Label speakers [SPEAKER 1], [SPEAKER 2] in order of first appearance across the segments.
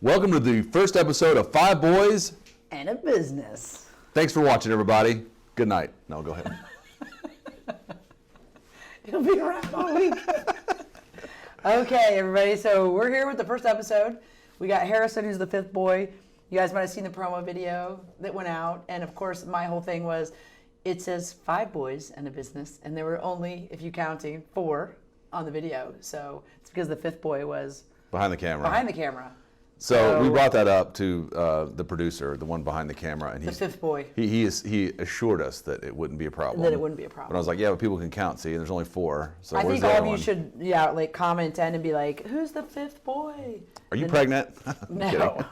[SPEAKER 1] Welcome to the first episode of Five Boys
[SPEAKER 2] and a Business.
[SPEAKER 1] Thanks for watching, everybody. Good night. No, go ahead.
[SPEAKER 2] It'll be around all week. Okay, everybody. So we're here with the first episode. We got Harrison, who's the fifth boy. You guys might have seen the promo video that went out. And of course, my whole thing was, it says 5 boys and a business. And there were only, if you're counting, 4 on the video. So it's because the fifth boy was
[SPEAKER 1] Behind the camera.
[SPEAKER 2] behind the camera.
[SPEAKER 1] So we brought that up to the producer, the one behind the camera, and
[SPEAKER 2] The fifth boy.
[SPEAKER 1] He assured us that it wouldn't be a problem.
[SPEAKER 2] That it wouldn't be a problem.
[SPEAKER 1] But I was like, yeah, but people can count. See, and there's only 4. So
[SPEAKER 2] I
[SPEAKER 1] where's
[SPEAKER 2] think
[SPEAKER 1] the
[SPEAKER 2] all
[SPEAKER 1] other
[SPEAKER 2] of you
[SPEAKER 1] one?
[SPEAKER 2] should, like comment in and be like, "Who's the fifth boy?"
[SPEAKER 1] Are you pregnant?
[SPEAKER 2] No.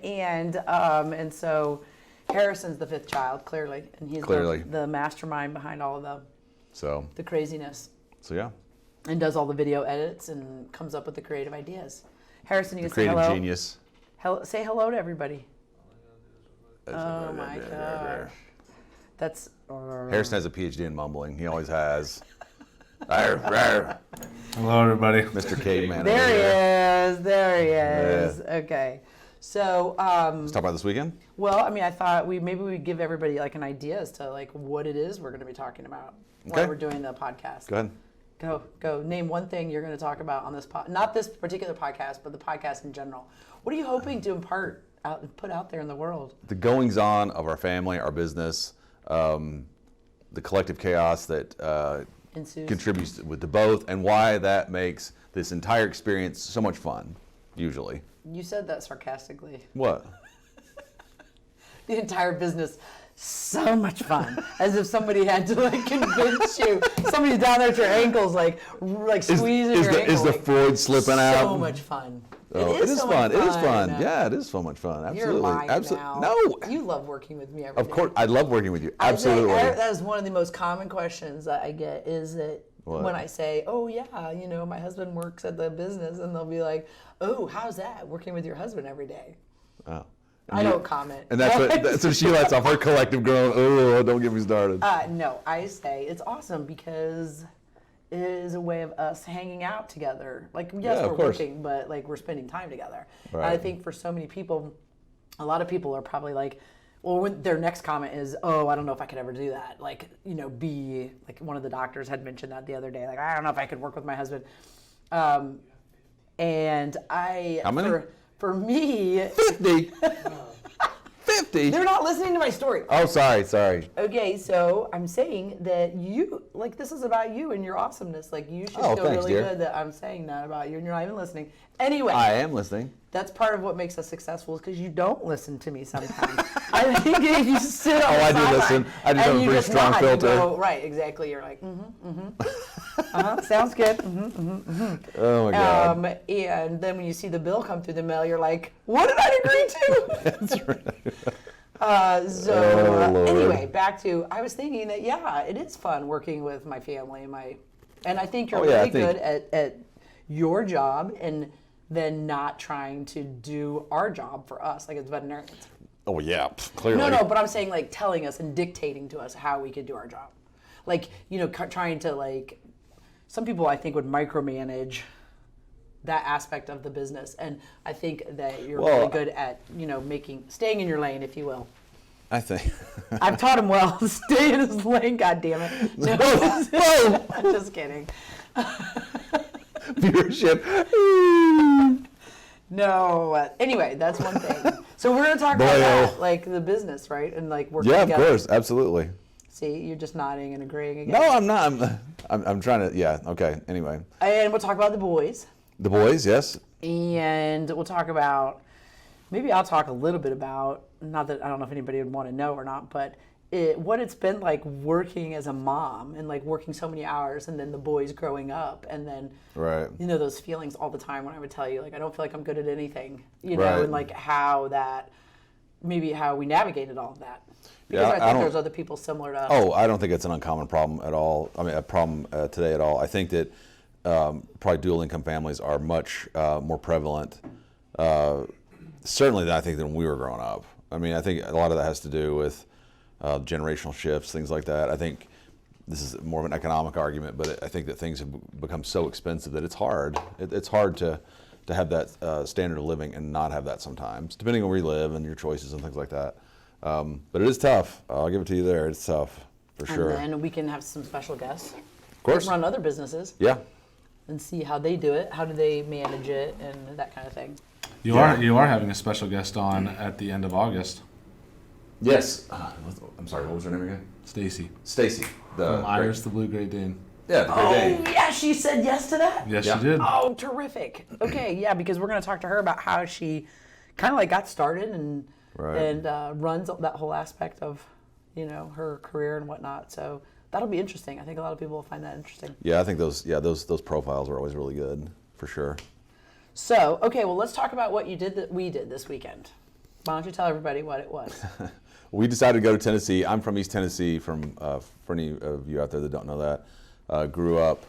[SPEAKER 2] And so Harrison's the fifth child, clearly, and he's the mastermind behind all of the craziness.
[SPEAKER 1] So yeah.
[SPEAKER 2] And does all the video edits and comes up with the creative ideas. Harrison, you can say
[SPEAKER 1] Creative
[SPEAKER 2] hello.
[SPEAKER 1] genius.
[SPEAKER 2] Say hello to everybody. Oh my gosh. That's.
[SPEAKER 1] Harrison has a PhD in mumbling. He always has. Hello,
[SPEAKER 3] everybody.
[SPEAKER 1] Mr. Caveman.
[SPEAKER 2] There he is. Yeah. Okay. So.
[SPEAKER 1] Let's talk about this weekend.
[SPEAKER 2] Well, I mean, I thought maybe we'd give everybody like an idea as to like what it is we're going to be talking about while we're doing the podcast.
[SPEAKER 1] Go ahead.
[SPEAKER 2] Go. Name one thing you're going to talk about on this not this particular podcast, but the podcast in general. What are you hoping to impart out and put out there in the world?
[SPEAKER 1] The goings on of our family, our business, the collective chaos that contributes to both, and why that makes this entire experience so much fun. Usually.
[SPEAKER 2] You said that sarcastically.
[SPEAKER 1] What?
[SPEAKER 2] The entire business. So much fun, as if somebody had to like convince you. Somebody's down there at your ankles, like squeezing your ankle.
[SPEAKER 1] Is the Freud slipping out?
[SPEAKER 2] So much fun.
[SPEAKER 1] Oh, it is fun. It is fun. Yeah, it is so much fun. Absolutely.
[SPEAKER 2] You're lying now.
[SPEAKER 1] No.
[SPEAKER 2] You love working with me every day.
[SPEAKER 1] Of course, I love working with you. Absolutely.
[SPEAKER 2] That is one of the most common questions that I get. Is that when I say, "Oh yeah, my husband works at the business," and they'll be like, "Oh, how's that? Working with your husband every day?"
[SPEAKER 1] Oh.
[SPEAKER 2] I don't comment.
[SPEAKER 1] And that's what she lets off her collective groan. Oh, don't get me started.
[SPEAKER 2] No, I say it's awesome because it is a way of us hanging out together. Like, yes, we're working, but like we're spending time together. Right. And I think for so many people, a lot of people are probably like, well, when their next comment is, "Oh, I don't know if I could ever do that." Like, be like one of the doctors had mentioned that the other day. Like, I don't know if I could work with my husband. And
[SPEAKER 1] how many?
[SPEAKER 2] For me,
[SPEAKER 1] 50. 50.
[SPEAKER 2] They're not listening to my story.
[SPEAKER 1] Oh, sorry.
[SPEAKER 2] Okay, so I'm saying that you, like, this is about you and your awesomeness. Like, you should feel really good that I'm saying that about you and you're not even listening. Anyway.
[SPEAKER 1] I am listening.
[SPEAKER 2] That's part of what makes us successful is because you don't listen to me sometimes. I think if you sit on the
[SPEAKER 1] I do listen. I just have a pretty strong filter.
[SPEAKER 2] Right, exactly. You're like, sounds good.
[SPEAKER 1] Oh, my God.
[SPEAKER 2] And then when you see the bill come through the mail, you're like, what did I agree to?
[SPEAKER 1] That's right.
[SPEAKER 2] Anyway, back to, I was thinking that, it is fun working with my family and I think you're really good at your job and then not trying to do our job for us, like as veterinarians.
[SPEAKER 1] Oh, yeah, clearly.
[SPEAKER 2] No, but I'm saying like telling us and dictating to us how we could do our job. Like, trying to like, some people I think would micromanage that aspect of the business. And I think that you're really good at, staying in your lane, if you will.
[SPEAKER 1] I think.
[SPEAKER 2] I've taught him well. Stay in his lane, goddammit. No. I'm just kidding.
[SPEAKER 1] Viewership.
[SPEAKER 2] No. Anyway, that's one thing. So we're going to talk about that, like the business, right? And like working together.
[SPEAKER 1] Yeah, of course. Absolutely.
[SPEAKER 2] See, you're just nodding and agreeing again.
[SPEAKER 1] No, I'm not. I'm trying to, okay, anyway.
[SPEAKER 2] And we'll talk about the boys.
[SPEAKER 1] The boys, yes.
[SPEAKER 2] And we'll talk about, maybe I'll talk a little bit about, not that I don't know if anybody would want to know or not, but what it's been like working as a mom and like working so many hours and then the boys growing up and then, those feelings all the time when I would tell you, like, I don't feel like I'm good at anything, and like how we navigated all of that. Because I think there's other people similar to us.
[SPEAKER 1] Oh, I don't think it's an uncommon problem at all. I mean, a problem today at all. I think that probably dual income families are much more prevalent, certainly than I think than when we were growing up. I mean, I think a lot of that has to do with generational shifts, things like that. I think this is more of an economic argument, but I think that things have become so expensive that it's hard. It's hard to to have that standard of living and not have that sometimes, depending on where you live and your choices and things like that. But it is tough. I'll give it to you there. It's tough, for sure.
[SPEAKER 2] And then we can have some special guests.
[SPEAKER 1] Of course.
[SPEAKER 2] Run other businesses.
[SPEAKER 1] Yeah.
[SPEAKER 2] And see how they do it, how do they manage it, and that kind of thing.
[SPEAKER 3] You are having a special guest on at the end of August.
[SPEAKER 1] Yes. I'm sorry, what was her name again?
[SPEAKER 3] Stacy.
[SPEAKER 1] Stacy.
[SPEAKER 3] From Iris the Blue Great Dane.
[SPEAKER 1] Yeah, the Great Dane.
[SPEAKER 2] Yeah, she said yes to that?
[SPEAKER 3] Yes, she did.
[SPEAKER 2] Oh, terrific. Okay, yeah, because we're going to talk to her about how she kind of like got started and runs that whole aspect of, her career and whatnot. So that'll be interesting. I think a lot of people will find that interesting.
[SPEAKER 1] Yeah, I think those profiles are always really good, for sure.
[SPEAKER 2] So, okay, well, let's talk about what we did this weekend. Why don't you tell everybody what it was?
[SPEAKER 1] We decided to go to Tennessee. I'm from East Tennessee, for any of you out there that don't know that. Grew up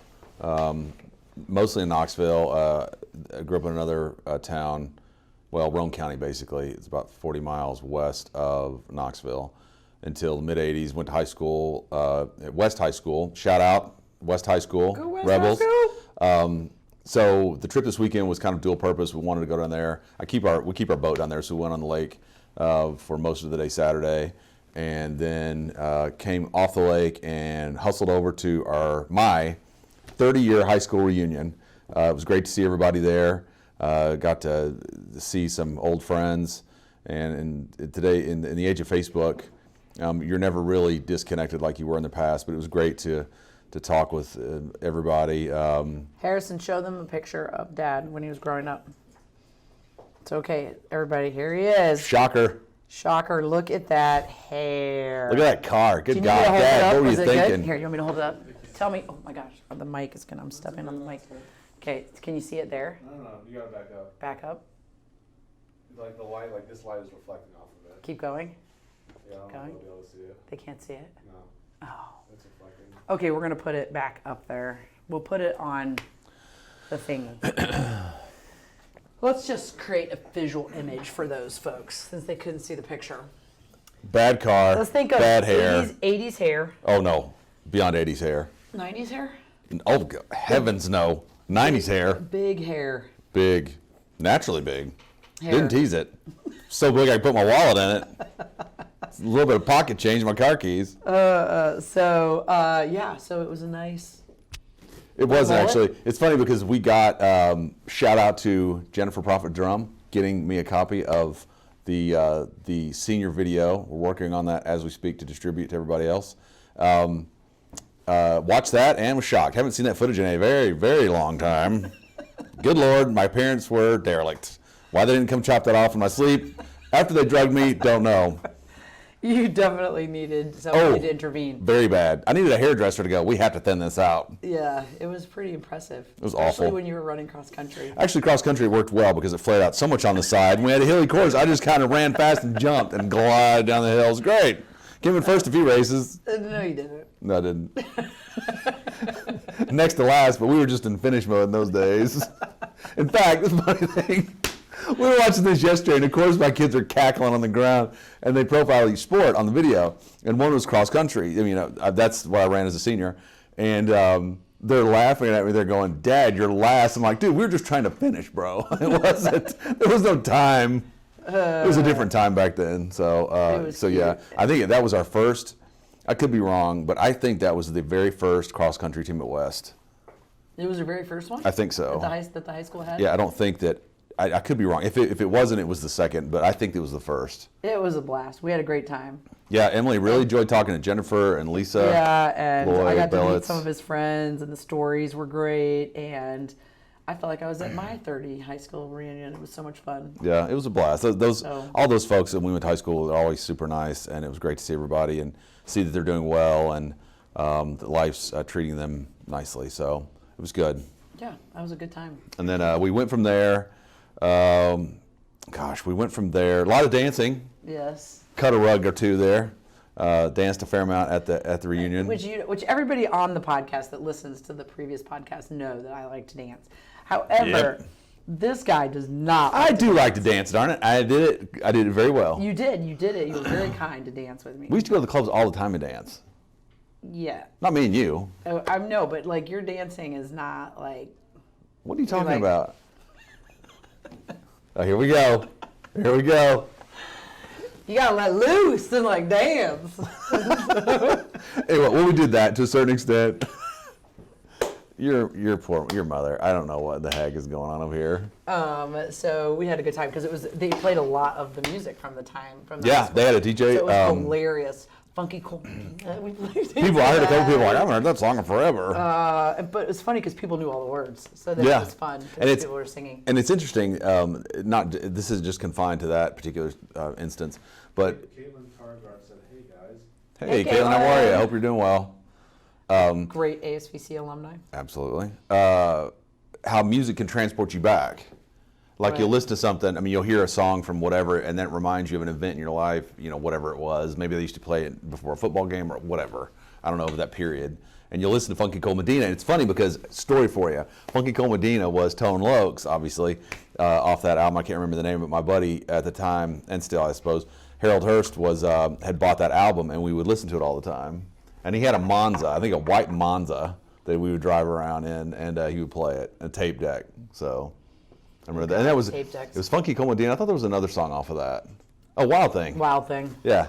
[SPEAKER 1] mostly in Knoxville. I grew up in another town, Roane County basically. It's about 40 miles west of Knoxville until the mid-'80s. Went to high school at West High School. Shout out, West High School,
[SPEAKER 2] Go West
[SPEAKER 1] Rebels.
[SPEAKER 2] High School.
[SPEAKER 1] So the trip this weekend was kind of dual purpose. We wanted to go down there. We keep our boat down there, so we went on the lake for most of the day Saturday, and then came off the lake and hustled over to my 30-year high school reunion. It was great to see everybody there. Got to see some old friends, and today in the age of Facebook, you're never really disconnected like you were in the past. But it was great to talk with everybody.
[SPEAKER 2] Harrison, show them a picture of Dad when he was growing up. It's okay, everybody. Here he is.
[SPEAKER 1] Shocker.
[SPEAKER 2] Shocker. Look at that hair.
[SPEAKER 1] Look at that car. Good God,
[SPEAKER 2] Dad,
[SPEAKER 1] Dad, what were you
[SPEAKER 2] Good?
[SPEAKER 1] thinking?
[SPEAKER 2] Here, you want me to hold it up? Tell me. Oh my gosh, the mic is I'm stepping on the mic. Okay, can you see it there?
[SPEAKER 3] I don't know. You gotta back up.
[SPEAKER 2] Back up.
[SPEAKER 3] Like the light, like this light is reflecting off of it.
[SPEAKER 2] Keep going.
[SPEAKER 3] Yeah, I don't know if they'll be able to see it.
[SPEAKER 2] They can't see it?
[SPEAKER 3] No.
[SPEAKER 2] Oh.
[SPEAKER 3] It's reflecting.
[SPEAKER 2] Okay, we're going to put it back up there. We'll put it on the thing. Let's just create a visual image for those folks since they couldn't see the picture.
[SPEAKER 1] Bad car.
[SPEAKER 2] Let's think of
[SPEAKER 1] bad hair.
[SPEAKER 2] 80s hair.
[SPEAKER 1] Oh no, beyond 80s hair.
[SPEAKER 2] 90s hair?
[SPEAKER 1] Oh heavens no. 90s hair.
[SPEAKER 2] Big hair.
[SPEAKER 1] Big. Naturally big.
[SPEAKER 2] Hair.
[SPEAKER 1] Didn't tease it. So big I could put my wallet in it. A little bit of pocket change, my car keys.
[SPEAKER 2] So it was a nice...
[SPEAKER 1] It was
[SPEAKER 2] wallet?
[SPEAKER 1] actually. It's funny because we got, shout out to Jennifer Prophet Drum getting me a copy of the senior video. We're working on that as we speak to distribute to everybody else. Watched that and was shocked. Haven't seen that footage in a very, very long time. Good Lord, my parents were derelict. Why they didn't come chop that off in my sleep after they drugged me, don't know.
[SPEAKER 2] You definitely needed somebody to intervene.
[SPEAKER 1] Very bad. I needed a hairdresser to go, we have to thin this out.
[SPEAKER 2] Yeah, it was pretty impressive.
[SPEAKER 1] It was
[SPEAKER 2] Especially
[SPEAKER 1] awful.
[SPEAKER 2] when you were running cross country.
[SPEAKER 1] Actually, cross country worked well because it flared out so much on the side. When we had a hilly course, I just kind of ran fast and jumped and glided down the hill. It was great. Came in first a few races.
[SPEAKER 2] No, you didn't.
[SPEAKER 1] No, I didn't. Next to last, but we were just in finish mode in those days. In fact, this funny thing, we were watching this yesterday, and of course my kids are cackling on the ground, and they profile each sport on the video, and one was cross country. I mean, that's what I ran as a senior, and they're laughing at me. They're going, "Dad, you're last." I'm like, "Dude, we were just trying to finish, bro. It wasn't. There was no time. It was a different time back then." So yeah, I think that was our first. I could be wrong, but I think that was the very first cross country team at West.
[SPEAKER 2] It was your very first one?
[SPEAKER 1] I think so.
[SPEAKER 2] That the high school had?
[SPEAKER 1] Yeah, I don't think that. I could be wrong. If it wasn't, it was the second, but I think it was the first.
[SPEAKER 2] It was a blast. We had a great time.
[SPEAKER 1] Yeah, Emily really enjoyed talking to Jennifer and Lisa.
[SPEAKER 2] Yeah, and
[SPEAKER 1] Lloyd,
[SPEAKER 2] I got to meet
[SPEAKER 1] Billets.
[SPEAKER 2] some of his friends, and the stories were great, and I felt like I was at my 30 high school reunion. It was so much fun.
[SPEAKER 1] Yeah, it was a blast. All those folks that we went to high school are always super nice, and it was great to see everybody and see that they're doing well, and that life's treating them nicely. So it was good.
[SPEAKER 2] Yeah, that was a good time.
[SPEAKER 1] And then we went from there. We went from there. A lot of dancing.
[SPEAKER 2] Yes.
[SPEAKER 1] Cut a rug or two there. Danced a fair amount at the reunion.
[SPEAKER 2] Which everybody on the podcast that listens to the previous podcast know that I like to dance. However, this guy does not.
[SPEAKER 1] I do like to dance, darn it. I did it very well.
[SPEAKER 2] You did it. You were very kind to dance with me.
[SPEAKER 1] We used to go to the clubs all the time and dance.
[SPEAKER 2] Yeah.
[SPEAKER 1] Not me and you.
[SPEAKER 2] I know, but like your dancing is not like.
[SPEAKER 1] What are you talking about? Oh, here we go. Here we go.
[SPEAKER 2] You gotta let loose and like dance.
[SPEAKER 1] Anyway, well, we did that to a certain extent. Your mother. I don't know what the heck is going on over here.
[SPEAKER 2] So we had a good time because they played a lot of the music from the time from.
[SPEAKER 1] Yeah, they had a DJ.
[SPEAKER 2] So it was hilarious. Funky Cold.
[SPEAKER 1] I heard a couple people like, I haven't heard that song in forever.
[SPEAKER 2] But it was funny because people knew all the words, so that was fun. And people were singing.
[SPEAKER 1] And it's interesting. This is just confined to that particular instance, but.
[SPEAKER 3] Caitlin Cargart said, "Hey guys."
[SPEAKER 1] Hey, Caitlin, how are you? I hope you're doing well.
[SPEAKER 2] Great ASVC alumni.
[SPEAKER 1] Absolutely. How music can transport you back. Like you'll listen to something, I mean, you'll hear a song from whatever, and then it reminds you of an event in your life, whatever it was. Maybe they used to play it before a football game or whatever. I don't know, over that period. And you'll listen to Funky Cold Medina. And it's funny because, story for you, Funky Cold Medina was Tone Loc's, obviously, off that album. I can't remember the name, but my buddy at the time, and still I suppose, Harold Hurst had bought that album, and we would listen to it all the time. And he had a Monza, I think a white Monza, that we would drive around in, and he would play it, a tape deck. So I remember that. And it was Funky Cold Medina. I thought there was another song off of that. Oh, Wild Thing.
[SPEAKER 2] Wild Thing.
[SPEAKER 1] Yeah.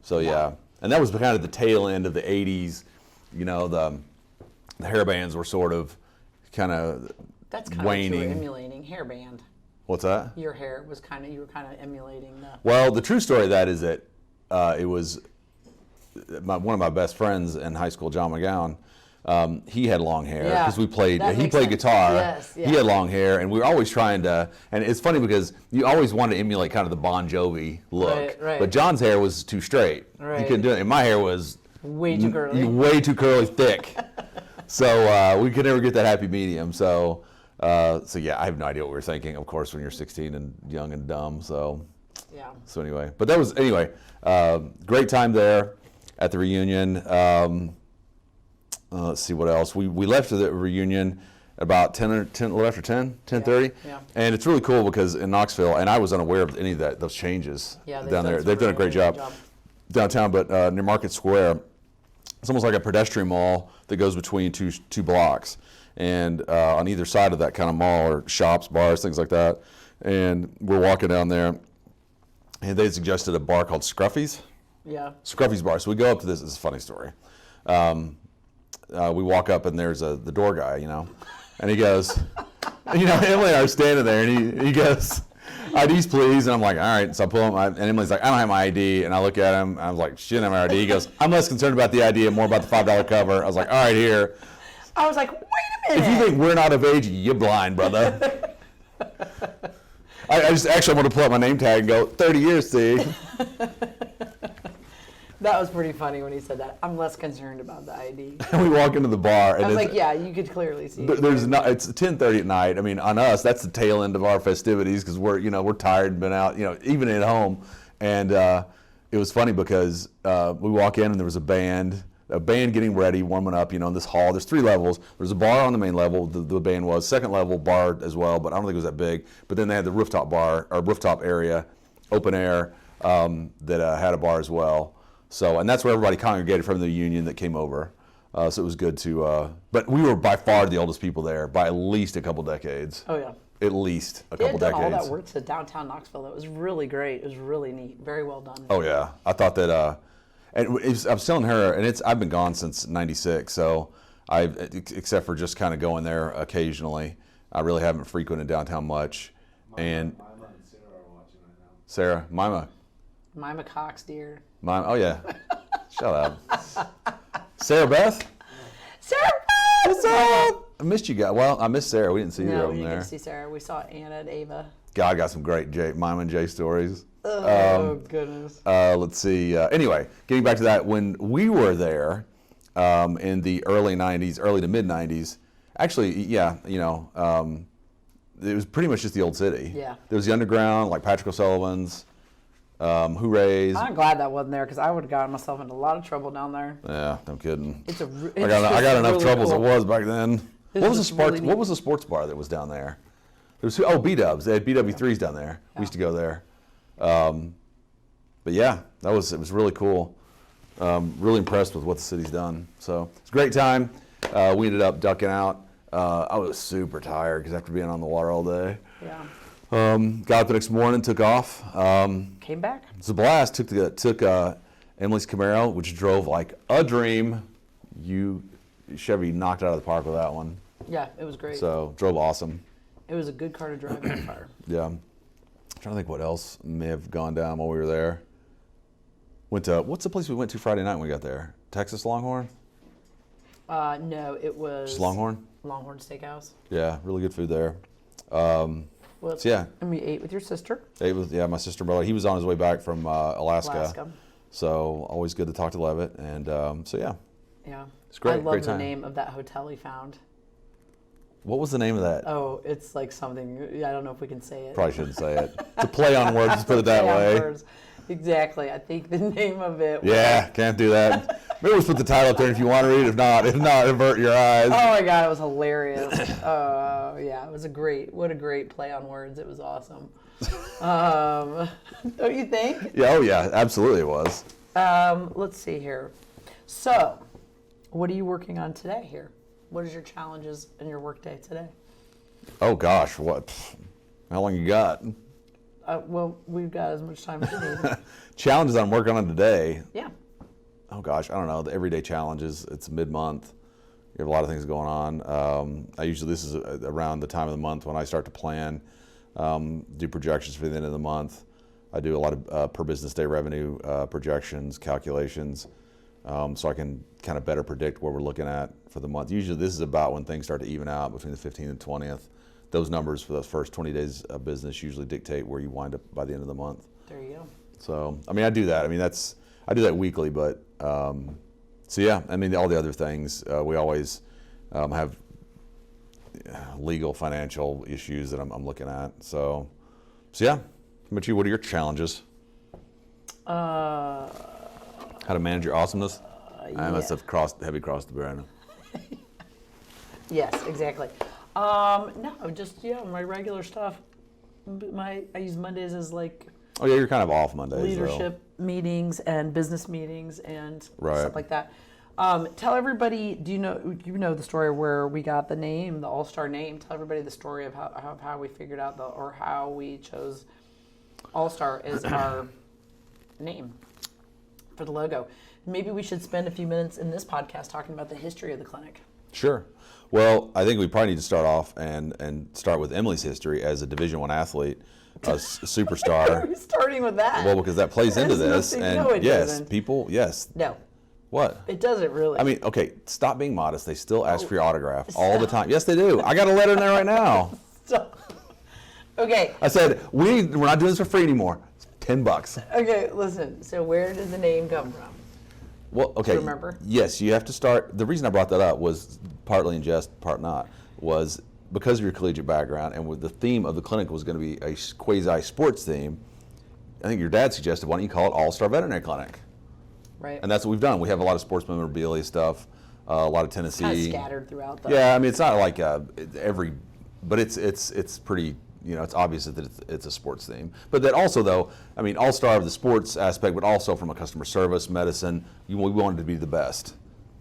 [SPEAKER 1] So yeah. And that was kind of the tail end of the 80s. The hair bands were sort of kind of
[SPEAKER 2] That's kind
[SPEAKER 1] waning.
[SPEAKER 2] of what you were emulating, hairband.
[SPEAKER 1] What's that?
[SPEAKER 2] Your hair was you were kind of emulating the.
[SPEAKER 1] Well, the true story of that is that it was one of my best friends in high school, John McGowan. He had long hair because he played guitar.
[SPEAKER 2] Yes, yeah.
[SPEAKER 1] He had long hair, and we were always trying to. And it's funny because you always want to emulate kind of the Bon Jovi look,
[SPEAKER 2] right.
[SPEAKER 1] but John's hair was too straight.
[SPEAKER 2] Right.
[SPEAKER 1] He couldn't do it, and my hair was
[SPEAKER 2] way too curly.
[SPEAKER 1] Way too curly, thick. So we could never get that happy medium. So yeah, I have no idea what we were thinking. Of course, when you're 16 and young and dumb. So
[SPEAKER 2] yeah.
[SPEAKER 1] So anyway, but that was great time there at the reunion. Let's see what else. We left the reunion about 10:30.
[SPEAKER 2] Yeah.
[SPEAKER 1] And it's really cool because in Knoxville, and I was unaware of any of those changes down there. They've done a great job downtown, but near Market Square, it's almost like a pedestrian mall that goes between two blocks. And on either side of that kind of mall are shops, bars, things like that. And we're walking down there, and they suggested a bar called Scruffy's.
[SPEAKER 2] Yeah.
[SPEAKER 1] Scruffy's Bar. So we go up to this. It's a funny story. We walk up, and there's the door guy, and he goes, Emily and I are standing there, and he goes, IDs please, and I'm like, all right. So I pull him, and Emily's like, I don't have my ID, and I look at him, and I was like, she didn't have my ID. He goes, I'm less concerned about the ID and more about the $5 cover. I was like, all right, here.
[SPEAKER 2] I was like, wait a minute.
[SPEAKER 1] If you think we're not of age, you're blind, brother. I want to pull up my name tag and go, 30 years, see.
[SPEAKER 2] That was pretty funny when he said that. I'm less concerned about the ID.
[SPEAKER 1] And we walk into the bar. And
[SPEAKER 2] I was like, yeah, you could clearly see.
[SPEAKER 1] It's 10:30 at night. I mean, on us, that's the tail end of our festivities because we're tired and been out, even at home. And it was funny because we walk in and there was a band getting ready, warming up, in this hall. There's 3 levels. There's a bar on the main level, the band was. Second level, bar as well, but I don't think it was that big. But then they had the rooftop bar, or rooftop area, open air, that had a bar as well. So, and that's where everybody congregated from the union that came over. So it was good to, but we were by far the oldest people there, by at least a couple decades.
[SPEAKER 2] Oh, yeah.
[SPEAKER 1] At least a couple decades.
[SPEAKER 2] They had done all that work to downtown Knoxville. It was really great. It was really neat. Very well done.
[SPEAKER 1] Oh, yeah. I thought that, and I was telling her, and I've been gone since '96, so except for just kind of going there occasionally, I really haven't frequented downtown much.
[SPEAKER 3] Mima and Sarah are watching right now.
[SPEAKER 1] Sarah,
[SPEAKER 2] Mima Cox, dear.
[SPEAKER 1] Oh yeah, shut up. Sarah Beth?
[SPEAKER 2] Sarah Beth!
[SPEAKER 1] What's up? I missed you guys. Well, I missed Sarah. We didn't see her over there.
[SPEAKER 2] No, we didn't see Sarah. We saw Anna and Ava.
[SPEAKER 1] God, I got some great Mima and Jay stories.
[SPEAKER 2] Oh, goodness.
[SPEAKER 1] Let's see. Anyway, getting back to that, when we were there in the early 90s, early to mid 90s, actually, yeah, it was pretty much just the old city.
[SPEAKER 2] Yeah.
[SPEAKER 1] There was the underground, like Patrick O'Sullivan's, Hoorays.
[SPEAKER 2] I'm glad that wasn't there because I would have gotten myself into a lot of trouble down there.
[SPEAKER 1] Yeah, no kidding.
[SPEAKER 2] I
[SPEAKER 1] got enough
[SPEAKER 2] really
[SPEAKER 1] trouble as
[SPEAKER 2] cool.
[SPEAKER 1] it was back then. What was
[SPEAKER 2] Really
[SPEAKER 1] the sports bar that was down there? There was B-Dubs. They had BW3s down there. We used to go there. But yeah, it was really cool. Really impressed with what the city's done. So it's a great time. We ended up ducking out. I was super tired because after being on the water all day.
[SPEAKER 2] Yeah.
[SPEAKER 1] Got up the next morning, took off.
[SPEAKER 2] Came back.
[SPEAKER 1] It's a blast. Took Emily's Camaro, which drove like a dream. Chevy knocked out of the park with that one.
[SPEAKER 2] Yeah, it was great.
[SPEAKER 1] So drove awesome.
[SPEAKER 2] It was a good car to drive in the fire.
[SPEAKER 1] Yeah. I'm trying to think what else may have gone down while we were there. What's the place we went to Friday night when we got there? Texas Longhorn?
[SPEAKER 2] No, it was
[SPEAKER 1] Just Longhorn?
[SPEAKER 2] Longhorn Steakhouse.
[SPEAKER 1] Yeah, really good food there.
[SPEAKER 2] Well,
[SPEAKER 1] So yeah,
[SPEAKER 2] and we ate with your sister.
[SPEAKER 1] my sister and brother. He was on his way back from Alaska.
[SPEAKER 2] Alaska.
[SPEAKER 1] So always good to talk to Levitt. And so yeah.
[SPEAKER 2] Yeah.
[SPEAKER 1] It's great.
[SPEAKER 2] I love
[SPEAKER 1] great
[SPEAKER 2] the
[SPEAKER 1] time.
[SPEAKER 2] name of that hotel he found.
[SPEAKER 1] What was the name of that?
[SPEAKER 2] Oh, it's like something. I don't know if we can say it.
[SPEAKER 1] Probably shouldn't say it. It's a play on words. Let's put it that
[SPEAKER 2] Play on
[SPEAKER 1] way.
[SPEAKER 2] words. Exactly. I think the name of it was...
[SPEAKER 1] Yeah, can't do that. Maybe we'll put the title up there if you want to read it. If not, avert your eyes.
[SPEAKER 2] Oh my God, it was hilarious. Yeah, it was what a great play on words. It was awesome. Don't you think?
[SPEAKER 1] Yeah, oh yeah, absolutely it was.
[SPEAKER 2] Let's see here. So, what are you working on today here? What is your challenges in your workday today?
[SPEAKER 1] Oh gosh, what? How long you got?
[SPEAKER 2] Well, we've got as much time as we need.
[SPEAKER 1] Challenges I'm working on today.
[SPEAKER 2] Yeah.
[SPEAKER 1] Oh gosh, I don't know. The everyday challenges. It's mid-month. You have a lot of things going on. This is around the time of the month when I start to plan, do projections for the end of the month. I do a lot of per business day revenue projections, calculations, so I can kind of better predict what we're looking at for the month. Usually this is about when things start to even out between the 15th and 20th. Those numbers for those first 20 days of business usually dictate where you wind up by the end of the month.
[SPEAKER 2] There you go.
[SPEAKER 1] So, I mean, I do that. I mean, I do that weekly, but, so yeah, I mean, all the other things, we always have legal, financial issues that I'm looking at. So yeah. How about you? What are your challenges? How to manage your awesomeness? I must have heavy crossed the bear, I know.
[SPEAKER 2] Yes, exactly. No, just my regular stuff. I use Mondays as like
[SPEAKER 1] Oh yeah, you're kind of off Mondays.
[SPEAKER 2] leadership meetings and business meetings and
[SPEAKER 1] Right.
[SPEAKER 2] stuff like that. Tell everybody. Do you know the story where we got the name, the All-Star name? Tell everybody the story of how we figured out or how we chose All-Star as our name for the logo. Maybe we should spend a few minutes in this podcast talking about the history of the clinic.
[SPEAKER 1] Sure. Well, I think we probably need to start off and start with Emily's history as a Division I athlete, a superstar.
[SPEAKER 2] Are we starting with that?
[SPEAKER 1] Well, because that plays into
[SPEAKER 2] There's
[SPEAKER 1] this,
[SPEAKER 2] nothing-
[SPEAKER 1] and
[SPEAKER 2] no, it
[SPEAKER 1] yes,
[SPEAKER 2] doesn't.
[SPEAKER 1] people, yes.
[SPEAKER 2] No,
[SPEAKER 1] What?
[SPEAKER 2] it doesn't really.
[SPEAKER 1] I mean, okay, stop being modest. They still ask for your autograph all the time. Yes, they do. I got a letter in there right now.
[SPEAKER 2] Okay.
[SPEAKER 1] I said we're not doing this for free anymore. It's $10.
[SPEAKER 2] Okay, listen. So where did the name come from?
[SPEAKER 1] Well, okay.
[SPEAKER 2] Do you remember?
[SPEAKER 1] Yes, you have to start. The reason I brought that up was partly in jest, part not, was because of your collegiate background and with the theme of the clinic was going to be a quasi-sports theme. I think your dad suggested, why don't you call it All-Star Veterinary Clinic?
[SPEAKER 2] Right.
[SPEAKER 1] And that's what we've done. We have a lot of sports memorabilia stuff, a lot of Tennessee.
[SPEAKER 2] Kind of scattered throughout the.
[SPEAKER 1] Yeah, I mean, it's not like but it's pretty, it's obvious that it's a sports theme. But that also, though, I mean, all-star of the sports aspect, but also from a customer service, medicine, we wanted to be the best.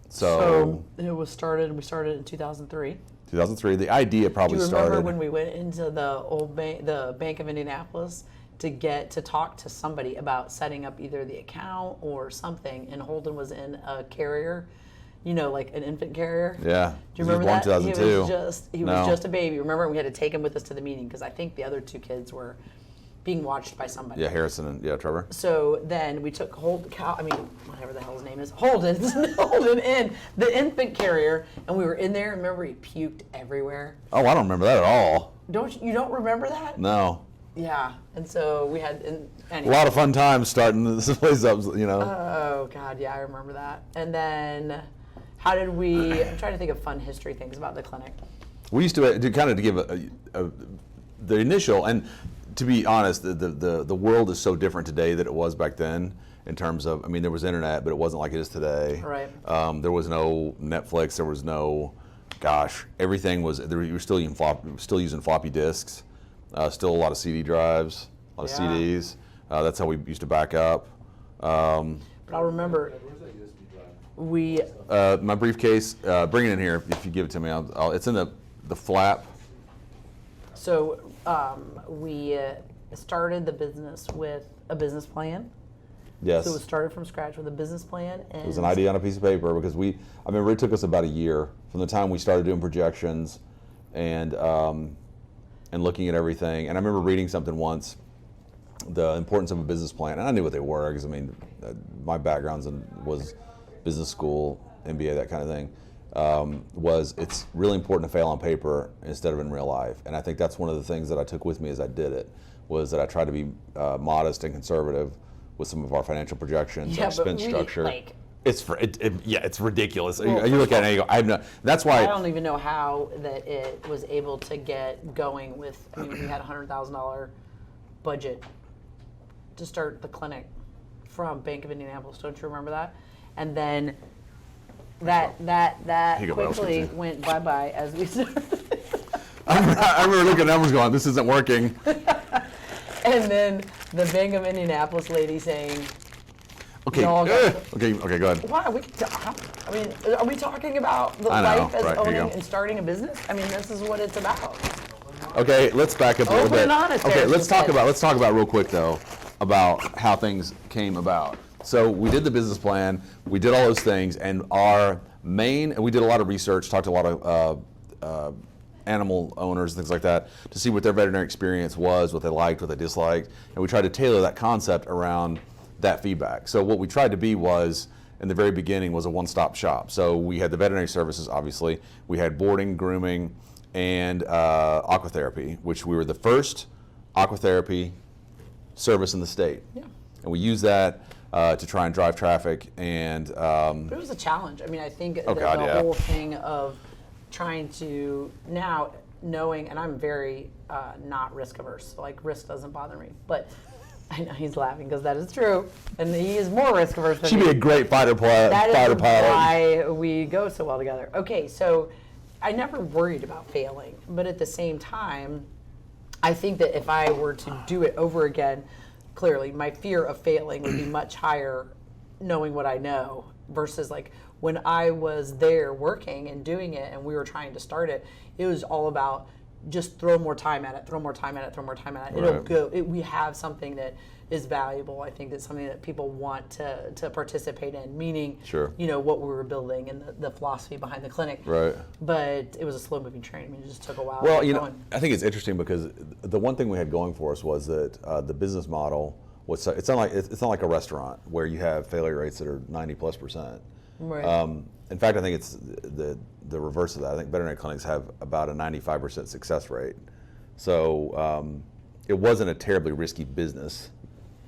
[SPEAKER 1] So
[SPEAKER 2] we started in 2003.
[SPEAKER 1] 2003, the idea probably
[SPEAKER 2] Do you
[SPEAKER 1] started.
[SPEAKER 2] remember when we went into the Bank of Indianapolis to get to talk to somebody about setting up either the account or something, and Holden was in a carrier, like an infant carrier?
[SPEAKER 1] Yeah.
[SPEAKER 2] Do you remember that?
[SPEAKER 1] He was born 2002.
[SPEAKER 2] He was just a baby. Remember, we had to take him with us to the meeting because I think the other two kids were being watched by somebody.
[SPEAKER 1] Yeah, Harrison and Trevor.
[SPEAKER 2] So then we took whatever the hell his name is, Holden in the infant carrier, and we were in there. Remember, he puked everywhere.
[SPEAKER 1] Oh, I don't remember that at all.
[SPEAKER 2] You don't remember that?
[SPEAKER 1] No.
[SPEAKER 2] Yeah, and so we had
[SPEAKER 1] A lot of fun times starting this place up,
[SPEAKER 2] Oh God, yeah, I remember that. And then, how did we? I'm trying to think of fun history things about the clinic.
[SPEAKER 1] We used to kind of give the initial, and to be honest, the world is so different today than it was back then in terms of, I mean, there was internet, but it wasn't like it is today.
[SPEAKER 2] Right.
[SPEAKER 1] There was no Netflix. There was no, everything was. We were still using floppy disks. Still a lot of CD drives, a lot of CDs. That's how we used to back up.
[SPEAKER 2] But I'll remember.
[SPEAKER 3] Where's that USB drive?
[SPEAKER 1] My briefcase. Bring it in here if you give it to me. It's in the flap.
[SPEAKER 2] So we started the business with a business plan.
[SPEAKER 1] Yes.
[SPEAKER 2] So it was started from scratch with a business plan. And
[SPEAKER 1] it was an idea on a piece of paper because I remember it took us about a year from the time we started doing projections and looking at everything. And I remember reading something once, the importance of a business plan, and I knew what they were because my background was business school, MBA, that kind of thing. Was it's really important to fail on paper instead of in real life, and I think that's one of the things that I took with me as I did it, was that I tried to be modest and conservative with some of our financial projections, our expense structure. It's ridiculous. You look at it and you go, I have no. That's why
[SPEAKER 2] I don't even know how that it was able to get going with. I mean, we had $100,000 budget to start the clinic from Bank of Indianapolis. Don't you remember that? And then that quickly went bye-bye as we started.
[SPEAKER 1] I remember looking at numbers going, this isn't working.
[SPEAKER 2] And then the Bank of Indianapolis lady saying,
[SPEAKER 1] okay, go ahead.
[SPEAKER 2] Why? Are we talking about the life as owning and starting a business? I mean, this is what it's about.
[SPEAKER 1] Okay, let's back up a little bit. Okay, let's talk about real quick though about how things came about. So we did the business plan, we did all those things, and we did a lot of research, talked to a lot of animal owners, things like that, to see what their veterinary experience was, what they liked, what they disliked, and we tried to tailor that concept around that feedback. So what we tried to be was, in the very beginning, was a one-stop shop. So we had the veterinary services, obviously, we had boarding, grooming, and aquatherapy, which we were the first aquatherapy service in the state.
[SPEAKER 2] Yeah.
[SPEAKER 1] And we used that to try and drive traffic, and
[SPEAKER 2] but it was a challenge. I mean, I think the whole thing of trying to now knowing, and I'm very not risk averse, so like risk doesn't bother me, but I know he's laughing because that is true, and he is more risk averse than me.
[SPEAKER 1] She'd be a great fighter pilot.
[SPEAKER 2] That is why we go so well together. Okay, so I never worried about failing, but at the same time, I think that if I were to do it over again, clearly my fear of failing would be much higher knowing what I know versus like when I was there working and doing it and we were trying to start it, it was all about just throw more time at it, throw more time at it, throw more time at it. It'll go. We have something that is valuable. I think that's something that people want to participate in, meaning, what we were building and the philosophy behind the clinic.
[SPEAKER 1] Right.
[SPEAKER 2] But it was a slow moving train. I mean, it just took a while.
[SPEAKER 1] Well, I think it's interesting because the one thing we had going for us was that the business model was, it's not like a restaurant where you have failure rates that are 90+%.
[SPEAKER 2] Right.
[SPEAKER 1] In fact, I think it's the reverse of that. I think veterinary clinics have about a 95% success rate. So it wasn't a terribly risky business.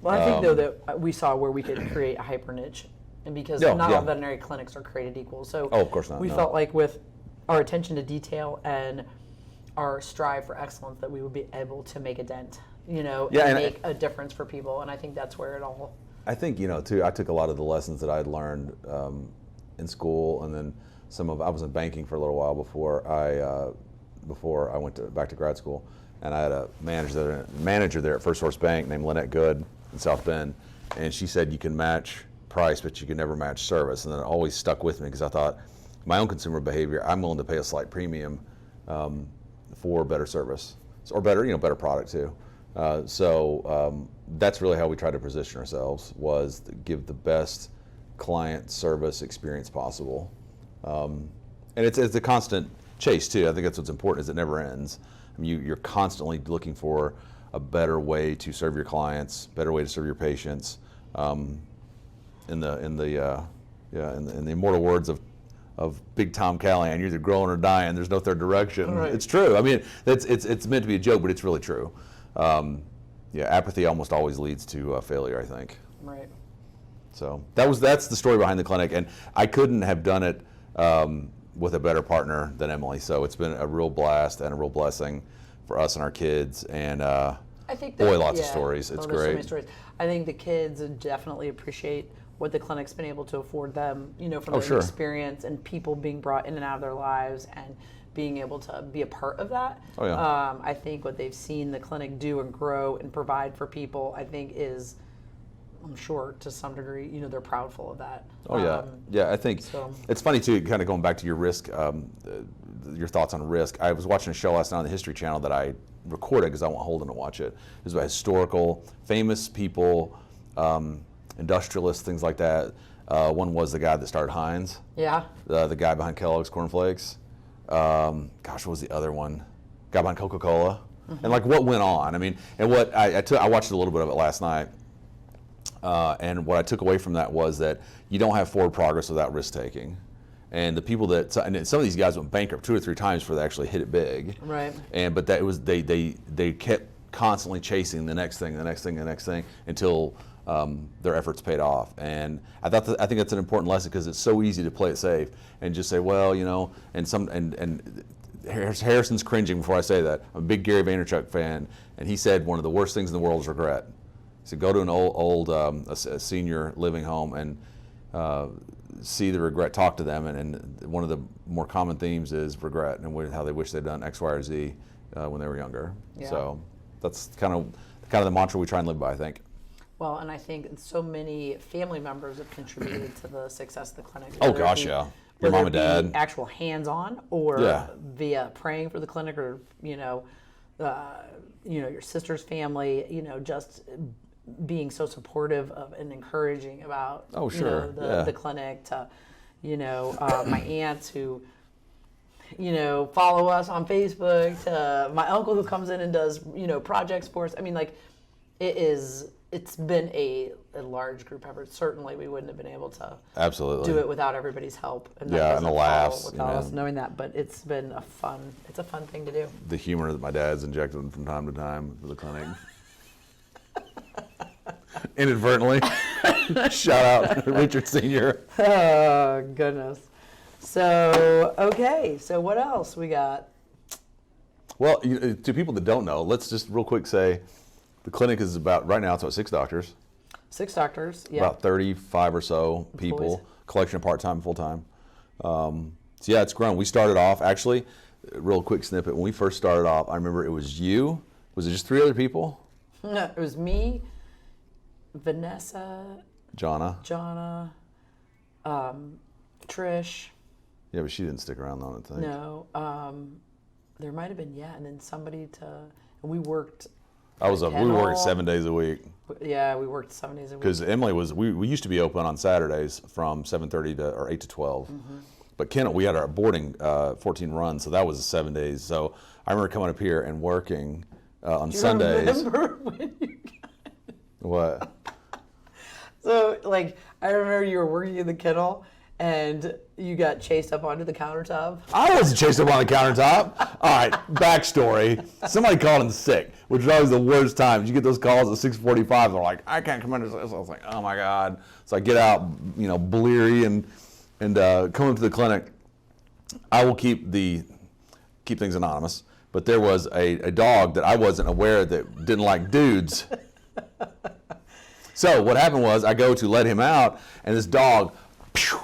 [SPEAKER 2] Well, I think though that we saw where we could create a hyper niche, and because not all veterinary clinics are created equal. So
[SPEAKER 1] of course not.
[SPEAKER 2] We felt like with our attention to detail and our strive for excellence that we would be able to make a dent, and make a difference for people. And I think that's where it all.
[SPEAKER 1] I think too. I took a lot of the lessons that I had learned in school, and then I was in banking for a little while before I went back to grad school, and I had a manager there at First Source Bank named Lynette Good in South Bend, and she said you can match price, but you can never match service, and that always stuck with me because I thought my own consumer behavior, I'm willing to pay a slight premium for better service or better product too. So that's really how we try to position ourselves, was to give the best client service experience possible. And it's a constant chase too. I think that's what's important, is it never ends. I mean, you're constantly looking for a better way to serve your clients, better way to serve your patients. In the immortal words of Big Tom Callahan, you're either growing or dying. There's no third direction. Right. It's true. I mean, it's meant to be a joke, but it's really true. Apathy almost always leads to failure, I think.
[SPEAKER 2] Right.
[SPEAKER 1] So that's the story behind the clinic, and I couldn't have done it with a better partner than Emily. So it's been a real blast and a real blessing for us and our kids, and I think lots of stories. It's great. So many stories.
[SPEAKER 2] I think the kids definitely appreciate what the clinic's been able to afford them, from their experience and people being brought in and out of their lives and being able to be a part of that.
[SPEAKER 1] Oh, yeah.
[SPEAKER 2] I think what they've seen the clinic do and grow and provide for people, I think is I'm sure to some degree, they're proudful of that.
[SPEAKER 1] Oh yeah, yeah. I think it's funny too. Kind of going back to your risk, your thoughts on risk. I was watching a show last night on the History Channel that I recorded because I want Holden to watch it. It was about historical, famous people, industrialists, things like that. One was the guy that started Heinz.
[SPEAKER 2] Yeah.
[SPEAKER 1] The guy behind Kellogg's Corn Flakes. Gosh, what was the other one? Guy behind Coca-Cola. Mm-hmm. And like what went on. I mean, and what I watched a little bit of it last night. And what I took away from that was that you don't have forward progress without risk taking. And the people and some of these guys went bankrupt 2 or 3 times before they actually hit it big.
[SPEAKER 2] Right.
[SPEAKER 1] But that was they kept constantly chasing the next thing until their efforts paid off. And I think that's an important lesson because it's so easy to play it safe and just say, well, and Harrison's cringing before I say that. I'm a big Gary Vaynerchuk fan, and he said one of the worst things in the world is regret. He said go to an old a senior living home and see the regret, talk to them, and one of the more common themes is regret and how they wish they'd done X, Y, or Z when they were younger. Yeah. So that's kind of the mantra we try and live by, I think.
[SPEAKER 2] Well, and I think so many family members have contributed to the success of the clinic.
[SPEAKER 1] Oh gosh, yeah. Your mom and dad.
[SPEAKER 2] Actual hands-on, or via praying for the clinic, or your sister's family. Just being so supportive of and encouraging about the clinic. To my aunts who follow us on Facebook. To my uncle who comes in and does project sports. I mean, like it's been a large group effort. Certainly, we wouldn't have been able to do it without everybody's help. And
[SPEAKER 1] and the laughs.
[SPEAKER 2] Without us knowing that, but it's been a fun thing to do.
[SPEAKER 1] The humor that my dad's injected from time to time for the clinic. Inadvertently. Shout out to Richard Sr.
[SPEAKER 2] Oh, goodness. So, okay. So what else we got?
[SPEAKER 1] Well, to people that don't know, let's just real quick say, the clinic is right now it's about 6 doctors.
[SPEAKER 2] 6 doctors, yeah.
[SPEAKER 1] About 35 or so people, collection of part-time and full-time. So yeah, it's grown. We started off, actually, real quick snippet, when we first started off, I remember it was you. Was it just 3 other people?
[SPEAKER 2] No, it was me, Vanessa,
[SPEAKER 1] Jonna,
[SPEAKER 2] Trish.
[SPEAKER 1] Yeah, but she didn't stick around though, I think.
[SPEAKER 2] No, there might have been, and then somebody and we worked.
[SPEAKER 1] We worked 7 days a week.
[SPEAKER 2] Yeah, we worked 7 days a week.
[SPEAKER 1] Because Emily we used to be open on Saturdays from 7:30 or 8 to 12. Mm-hmm. But Kent, we had our boarding 14 runs, so that was 7 days. So I remember coming up here and working on Sundays.
[SPEAKER 2] Do you remember when you got
[SPEAKER 1] What?
[SPEAKER 2] So, I remember you were working in the kennel, and you got chased up onto the countertop.
[SPEAKER 1] I wasn't chased up on the countertop. All right, backstory. Somebody called in sick, which is always the worst times. You get those calls at 6:45. They're like, I can't come in. So I was like, oh my God. So I get out, bleary and come into the clinic. I will keep things anonymous, but there was a dog that I wasn't aware that didn't like dudes. So what happened was I go to let him out, and this dog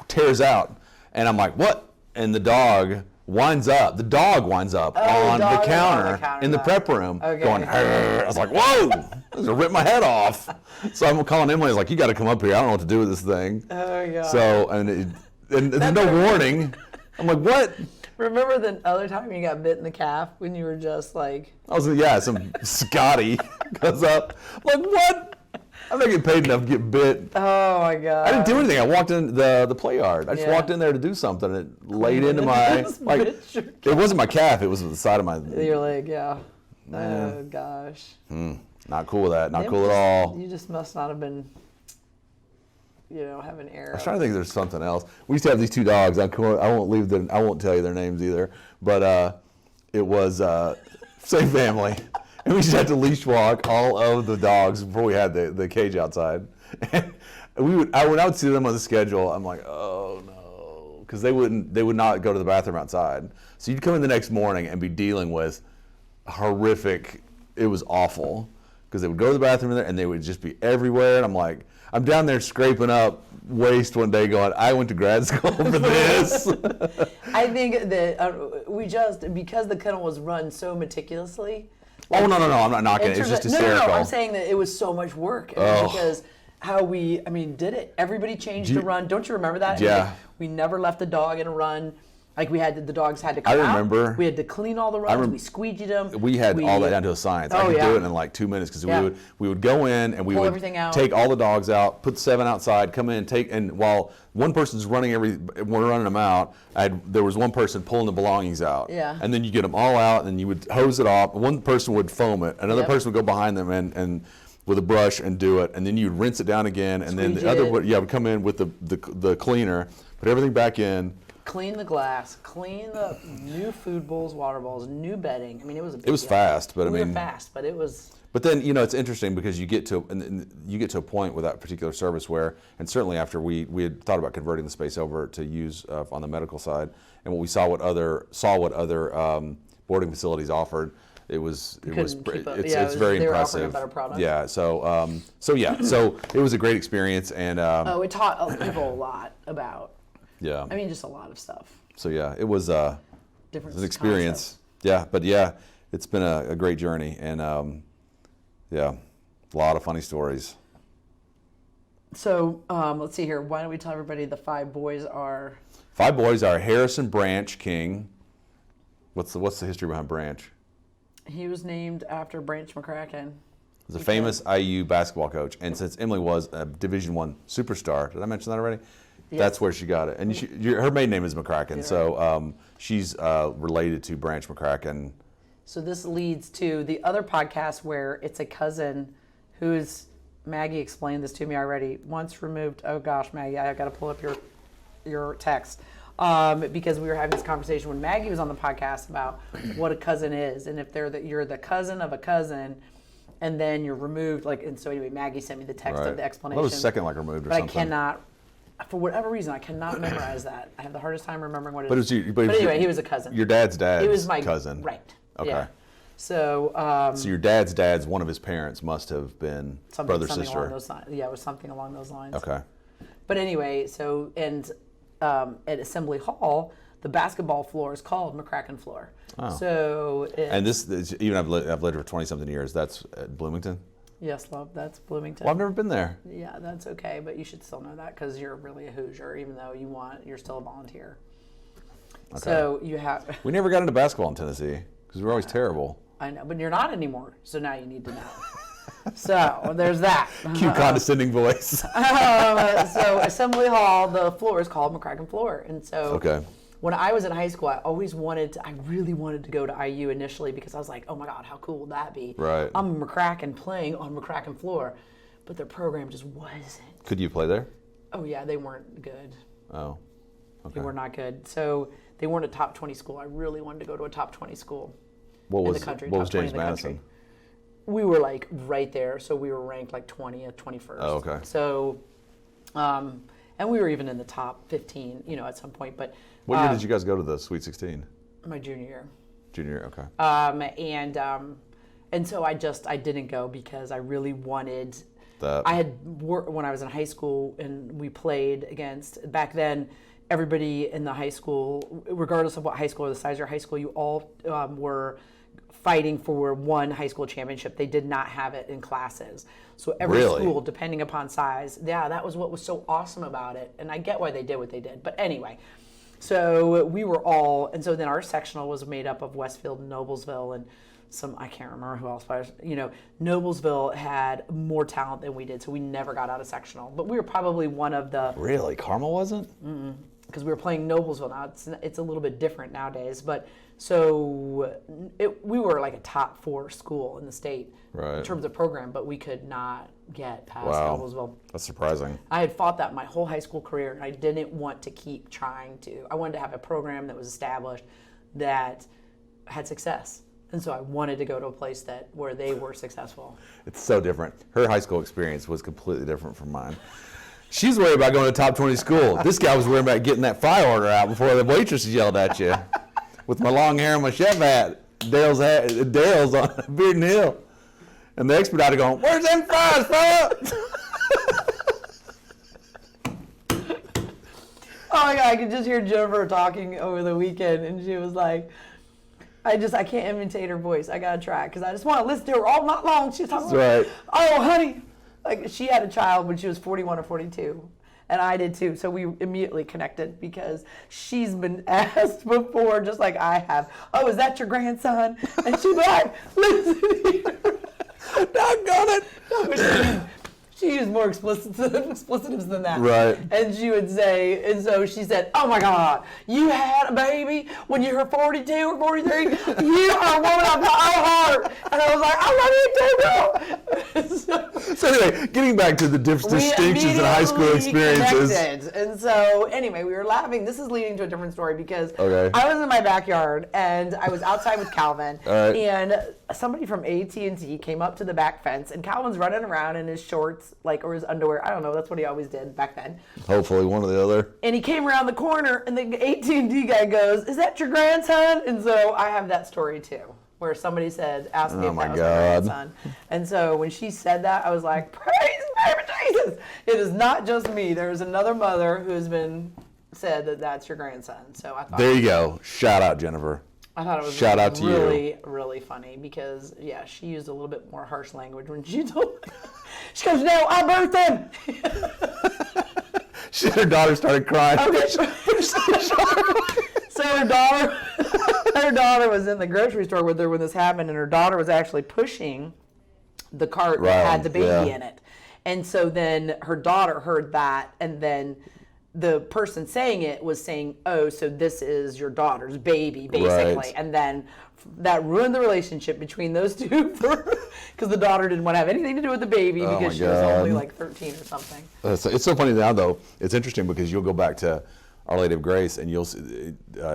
[SPEAKER 1] tears out, and I'm like, what? And the dog winds up. The dog winds up on the counter in the prep room, going. Arr. I was like, whoa! This will rip my head off. So I'm calling Emily. I was like, you got to come up here. I don't know what to do with this thing. Oh God. So and there's no warning. I'm like, what?
[SPEAKER 2] Remember the other time you got bit in the calf when you were just like?
[SPEAKER 1] Some Scotty goes up. I'm like, what? I'm not getting paid enough to get bit.
[SPEAKER 2] Oh my God.
[SPEAKER 1] I didn't do anything. I walked in the play yard. I just walked in there to do something. It laid into my, it wasn't my calf, it was the side of my.
[SPEAKER 2] Your leg, yeah. Man. Oh gosh.
[SPEAKER 1] Not cool with that. Not cool at all.
[SPEAKER 2] You just must not have been, having error.
[SPEAKER 1] I was trying to think there's something else. We used to have these 2 dogs. I won't tell you their names either. But it was same family. And we just had to leash walk all of the dogs before we had the cage outside. And when I would see them on the schedule, I'm like, oh no, because they would not go to the bathroom outside. So you'd come in the next morning and be dealing with horrific. It was awful because they would go to the bathroom in there and they would just be everywhere. And I'm like, I'm down there scraping up waste one day, going, I went to grad school for this.
[SPEAKER 2] I think that because the kennel was run so meticulously.
[SPEAKER 1] Oh, no, I'm not knocking it. It's just hysterical.
[SPEAKER 2] No, I'm saying that it was so much work. Because how we, did it. Everybody changed the run. Don't you remember that?
[SPEAKER 1] Yeah.
[SPEAKER 2] Like, we never left a dog in a run. Like the dogs had to come
[SPEAKER 1] I remember.
[SPEAKER 2] out. We had to clean all the runs. We squeegeed them.
[SPEAKER 1] We had all that down to a science. I could do it in like 2 minutes because we would go in and we
[SPEAKER 2] pull
[SPEAKER 1] would
[SPEAKER 2] everything out.
[SPEAKER 1] Take all the dogs out, put 7 outside, come in, and while one person's we're running them out, there was one person pulling the belongings out.
[SPEAKER 2] Yeah.
[SPEAKER 1] And then you get them all out and you would hose it off. One person would foam it. Another person would go behind them and with a brush and do it, and then you'd rinse it down again, and then the other would come in with the cleaner, put everything back in.
[SPEAKER 2] Clean the glass, clean the new food bowls, water bowls, new bedding. It was a big
[SPEAKER 1] It was
[SPEAKER 2] deal.
[SPEAKER 1] fast, but
[SPEAKER 2] we were fast, but it was.
[SPEAKER 1] But then it's interesting because you get to a point with that particular service where, and certainly after we had thought about converting the space over to use on the medical side, and what we saw what other boarding facilities offered. It's very
[SPEAKER 2] they were offering a
[SPEAKER 1] impressive.
[SPEAKER 2] better product.
[SPEAKER 1] Yeah. So it was a great experience, and
[SPEAKER 2] it taught people a lot about.
[SPEAKER 1] Yeah.
[SPEAKER 2] Just a lot of stuff.
[SPEAKER 1] So yeah, it was an experience.
[SPEAKER 2] Concepts.
[SPEAKER 1] Yeah, but it's been a great journey, and a lot of funny stories.
[SPEAKER 2] So let's see here. Why don't we tell everybody the 5 boys are?
[SPEAKER 1] 5 boys are Harrison Branch King. What's the history behind Branch?
[SPEAKER 2] He was named after Branch McCracken.
[SPEAKER 1] He's a famous IU basketball coach, and since Emily was a Division I superstar, did I mention that already? Yes. That's where she got it. And her maiden name is McCracken, so she's related to Branch McCracken.
[SPEAKER 2] So this leads to the other podcast where it's a cousin who's, Maggie explained this to me already, once removed. Oh gosh, Maggie, I've got to pull up your text. Because we were having this conversation when Maggie was on the podcast about what a cousin is, and if you're the cousin of a cousin, and then you're removed, and so anyway, Maggie sent me the text of the explanation.
[SPEAKER 1] That was second removed or something.
[SPEAKER 2] I cannot, for whatever reason, I cannot memorize that. I have the hardest time remembering what it is.
[SPEAKER 1] But
[SPEAKER 2] anyway, he was a cousin.
[SPEAKER 1] Your dad's
[SPEAKER 2] he was my
[SPEAKER 1] cousin.
[SPEAKER 2] Right.
[SPEAKER 1] Okay.
[SPEAKER 2] Yeah. So.
[SPEAKER 1] So your dad's one of his parents must have been brother sister.
[SPEAKER 2] Along those lines. Yeah, it was something along those lines.
[SPEAKER 1] Okay.
[SPEAKER 2] But anyway, so at Assembly Hall, the basketball floor is called McCracken floor.
[SPEAKER 1] Oh.
[SPEAKER 2] So
[SPEAKER 1] and this even I've lived here for 20-something years. That's at Bloomington?
[SPEAKER 2] Yes, love, that's Bloomington.
[SPEAKER 1] Well, I've never been there.
[SPEAKER 2] Yeah, that's okay, but you should still know that because you're really a Hoosier, even though you're still a volunteer. Okay. So you have...
[SPEAKER 1] We never got into basketball in Tennessee because we were always terrible.
[SPEAKER 2] I know, but you're not anymore, so now you need to know. So there's that.
[SPEAKER 1] Cute condescending voice.
[SPEAKER 2] So Assembly Hall, the floor is called McCracken floor, and so when I was in high school, I really wanted to go to IU initially because I was like, oh my God, how cool would that be?
[SPEAKER 1] Right.
[SPEAKER 2] I'm McCracken playing on McCracken floor, but their program just wasn't.
[SPEAKER 1] Could you play there?
[SPEAKER 2] Oh yeah, they weren't good.
[SPEAKER 1] Oh, okay.
[SPEAKER 2] They were not good. So they weren't a top 20 school. I really wanted to go to a top 20 school
[SPEAKER 1] in
[SPEAKER 2] the country.
[SPEAKER 1] What was James Madison?
[SPEAKER 2] We were right there, so we were ranked 20th, 21st.
[SPEAKER 1] Oh, okay.
[SPEAKER 2] So, and we were even in the top 15, at some point. But
[SPEAKER 1] what year did you guys go to the Sweet 16?
[SPEAKER 2] My junior year.
[SPEAKER 1] Junior year, okay.
[SPEAKER 2] And so I didn't go because I really wanted.
[SPEAKER 1] That.
[SPEAKER 2] When I was in high school and we played against, back then, everybody in the high school, regardless of what high school or the size of your high school, you all were fighting for one high school championship. They did not have it in classes. So every school, depending upon size, that was what was so awesome about it. And I get why they did what they did. But anyway, so we were all, and so then our sectional was made up of Westfield and Noblesville and I can't remember who else, but Noblesville had more talent than we did, so we never got out of sectional. But we were probably one of the...
[SPEAKER 1] Really? Carmel wasn't?
[SPEAKER 2] Because we were playing Noblesville now. It's a little bit different nowadays, but so we were like a top 4 school in the state in terms of program, but we could not get past Noblesville.
[SPEAKER 1] That's surprising.
[SPEAKER 2] I had fought that my whole high school career, and I didn't want to keep trying to. I wanted to have a program that was established that had success. And so I wanted to go to a place where they were successful.
[SPEAKER 1] It's so different. Her high school experience was completely different from mine. She's worried about going to top 20 school. This guy was worried about getting that fire order out before the waitress yelled at you. With my long hair and my chef hat, Dale's on Bearden Hill. And the expediter going, "Where's them fries, fella?"
[SPEAKER 2] Oh my God, I could just hear Jennifer talking over the weekend, and she was like, I can't imitate her voice. I gotta try, because I just want to listen to her all night long. She's talking
[SPEAKER 1] right.
[SPEAKER 2] Oh, honey, Like, she had a child when she was 41 or 42. And I did too. So we immediately connected because she's been asked before, just like I have, oh, is that your grandson? And she's like, listen here. Doggone it. She used more explicitives than that.
[SPEAKER 1] Right.
[SPEAKER 2] And she would say, and so she said, oh my God, you had a baby when you were 42 or 43? You are a woman of my heart. And I was like, I love you too, girl.
[SPEAKER 1] So anyway, getting back to the distinctions in high school experiences.
[SPEAKER 2] Connected. And so anyway, we were laughing. This is leading to a different story because
[SPEAKER 1] Okay.
[SPEAKER 2] I was in my backyard and I was outside with Calvin.
[SPEAKER 1] All right.
[SPEAKER 2] And somebody from AT&T came up to the back fence and Calvin's running around in his shorts, or his underwear. I don't know. That's what he always did back then.
[SPEAKER 1] Hopefully one or the other.
[SPEAKER 2] And he came around the corner and the AT&T guy goes, is that your grandson? And so I have that story too, where somebody asked me if that was my grandson. And so when she said that, I was like, praise the name of Jesus. It is not just me. There's another mother who's been said that that's your grandson. So I thought. There
[SPEAKER 1] you go. Shout out, Jennifer.
[SPEAKER 2] I thought it was
[SPEAKER 1] Shout out to
[SPEAKER 2] really,
[SPEAKER 1] you.
[SPEAKER 2] really funny because, yeah, she used a little bit more harsh language when she told me. She goes, no, I birthed him.
[SPEAKER 1] Her daughter started crying.
[SPEAKER 2] Okay. So her daughter was in the grocery store with her when this happened, and her daughter was actually pushing the cart that had the baby in it. And so then her daughter heard that, and then the person saying it was saying, oh, so this is your daughter's baby, basically. Right. And then that ruined the relationship between those two because the daughter didn't want to have anything to do with the baby because she was only like 13 or something.
[SPEAKER 1] It's so funny now, though. It's interesting because you'll go back to Our Lady of Grace, and you'll see,